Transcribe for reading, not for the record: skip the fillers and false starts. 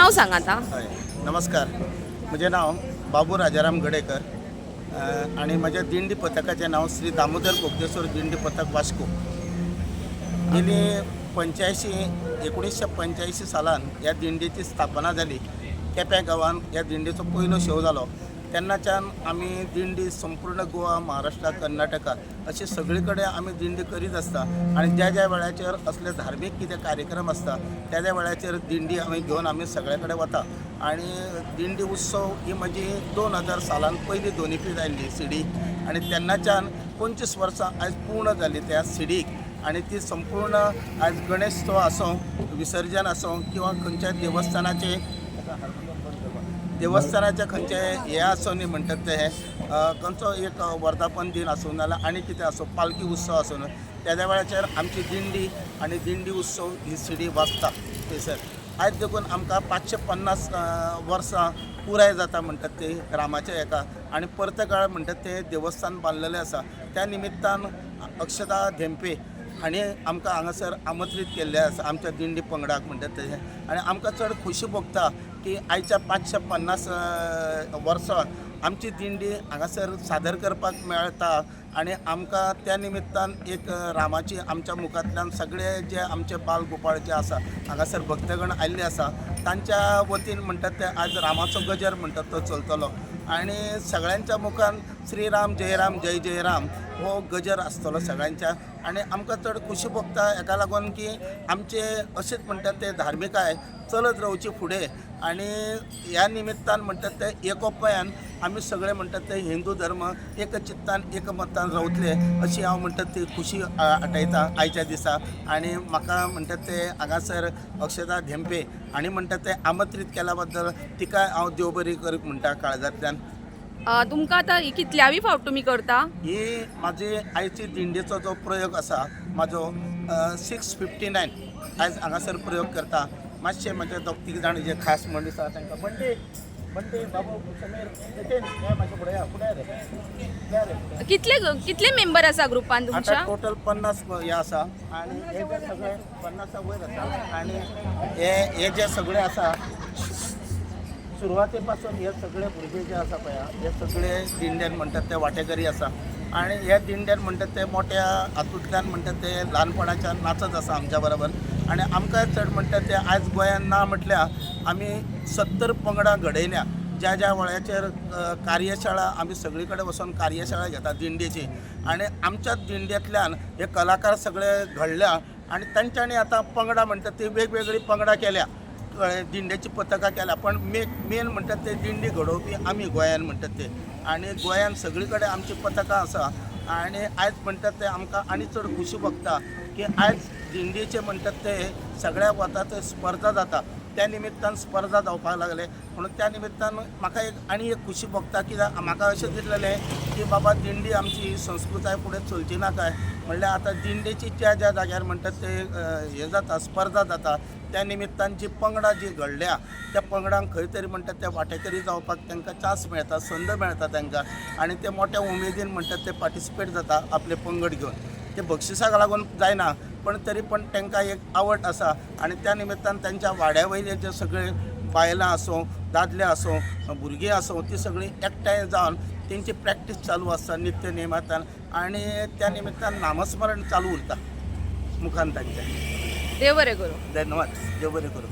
नाव सांगा आता. हय नमस्कार. म्हजें नांव बाबू राजाराम गडेकर आणि माझ्या दिंडी पथकाचें नांव श्री दामोदर बोगदेश्वर दिंडी पथक वास्को. गेली 1985 सालान ह्या दिंडीची स्थापना जाली. केप्यां गांवांत ह्या दिंडीचो पयलो शो जालो. तेन्नाच्यान आमी दिंडी संपूर्ण गोवा, महाराष्ट्र, कर्नाटका अशे सगळे कडेन आमी दिंडी करीत आसता. आनी ज्या ज्या वेळाचेर असले धार्मीक कितें कार्यक्रम आसता त्या त्या वेळाचेर दिंडी आमी घेवन आमी सगळे कडेन वता. आनी दिंडी उत्सव ही म्हजी 2000 सालान पयली दोनीपीत आयिल्ली सिडीक. आनी तेन्नाच्यान 25 वर्सां आयज पूर्ण जाली त्या सिडीक. आनी ती संपूर्ण आयज गणेशोत्सव आसूं, विसर्जन आसूं किंवा खंयच्या देवस्थानाचे खंयचे हे आसूं न्ही म्हणटात ते खंयचो एक वर्धापन दिन आसूं नाल्यार आनी कितें आसूं, पालखी उत्सव आसूं, त्या त्या वेळाचेर आमची दिंडी आनी दिंडी उत्सव ही सिडी वाजता थंयसर. आयज देखून आमकां 550 वर्सां पुराय जाता म्हणटात ते रामाच्या हेका. आनी परतकाळ म्हणटात ते देवस्थान बांदलेलें आसा. त्या निमित्तान अक्षता धेंपे हांणी आमकां हांगासर आमंत्रीत केल्लें आसा आमच्या दिंडी पंगडाक म्हणटात तेजें. आनी आमकां चड खोशी भोगता की आयच्या 550 वर्सां आमची दिंडी हांगासर सादर करपाक मेळटा. आनी आमकां त्या निमित्तान एक रामाची आमच्या मुखांतल्यान सगळे जे आमचे बाल गोपाळ जे आसा हांगासर भक्तगण आयिल्ले आसा तांच्या वतीन म्हणटात ते आज रामाचो गजर म्हणटात तो चलतलो. आनी सगळ्यांच्या मुखान श्रीराम जय राम जय जय राम हो गजर आसतलो सगळ्यांच्या. आनी आमकां चड खुशी भोगता हेका लागून की आमचे अशेंच म्हणटात ते धार्मिकाय चलत रावची फुडें. आनी ह्या निमित्तान म्हणटात ते एकोप्यान आमी सगळे म्हणटात ते हिंदू धर्म एक चित्तान एकमतान रावतले अशी हांव म्हणटात ती खुशी आटयता आयच्या दिसा. आनी म्हाका म्हणटात ते हांगासर अक्षता धेंपे हांणी म्हणटात ते आमंत्रीत केल्या बद्दल तिकाय हांव देव बरी करूंक म्हणटा काळजांतल्यान. तुमकां आतां ही कितल्यावी फावट तुमी करता? ही म्हाजी आयची दिंडीचो जो प्रयोग आसा म्हाजो 659 आयज हांगासर प्रयोग करता. मातशे म्हाजे दोग तीग जाण जे खास मनीस आसा तांकां बंटे बाबू समीर नितीन हे म्हाजे फुडें रे. कितले मेंबर आसा ग्रुपान तुमच्या? आता टोटल 50 हे आसा. आनी हे जे सगळे 50 वयर आसा. आनी हे जे सगळे आसा सुरवाते पासून हे सगळे भुरगे जे आसा पळय हे सगळे दिंड्यान म्हणटात ते वांटेकरी आसा. आनी हे दिंड्यान म्हणटात ते मोठ्या हातूंतल्यान म्हणटात ते ल्हानपणाच्यान नाचत आसा आमच्या बरोबर. आनी आमकां चड म्हणटात ते आयज गोंयांत ना म्हटल्यार आमी 70 पंगडां घडयल्या. ज्या ज्या वेळाचेर कार्यशाळा आमी सगळे कडेन वचून कार्यशाळा घेता दिंडीची. आनी आमच्या दिंड्यांतल्यान हे कलाकार सगळे घडल्या. आनी तांच्यांनी आतां पंगडां म्हणटात ती वेगवेगळी पंगडां केल्या, दिंड्याची पथकां केल्या. पण मेन म्हणटात ते दिंडी घडोवपी आमी गोंयान म्हणटात ते. आनी गोंयान सगळे कडेन आमची पथकां आसा. आनी आयज म्हणटात ते आमकां आनी चड खुशी भोगता की आयज दिंडीचे म्हणटात ते सगळ्या वतात स्पर्धा जाता. त्या निमित्तान स्पर्धा जावपाक लागले. म्हणून त्या निमित्तान म्हाका आनी एक खुशी भोगता कित्याक म्हाका अशें दिसलेलें की बाबा दिंडी आमची संस्कृताय फुडें चलची ना काय. म्हणल्यार आतां दिंडेची ज्या ज्या जाग्यार म्हणटात ते हे जाता स्पर्धा जाता त्या निमित्तान जी पंगडां जी घडल्या त्या पंगडांक खंय तरी म्हणटात ते वांटेकरी जावपाक तांकां चान्स मेळटा, संद मेळटा तांकां. आनी ते मोठ्या उमेदीन म्हणटात ते पार्टिसिपेट जाता आपले पंगड घेवन. ते बक्षिसाक लागून जायना पण तरी पण तांकां एक आवड आसा. आनी त्या निमित्तान तांच्या वाड्या वयले जे सगळे बायलां आसूं, दादले आसूं, भुरगीं आसूं ती सगळीं एकठांय जावन तेंची प्रॅक्टीस चालू आसता नित्य नेमांतल्यान. आनी त्या निमित्तान नामस्मरण चालू उरता मुखान तांच्या. देव बरें करूं. धन्यवाद. देव बरें करूं.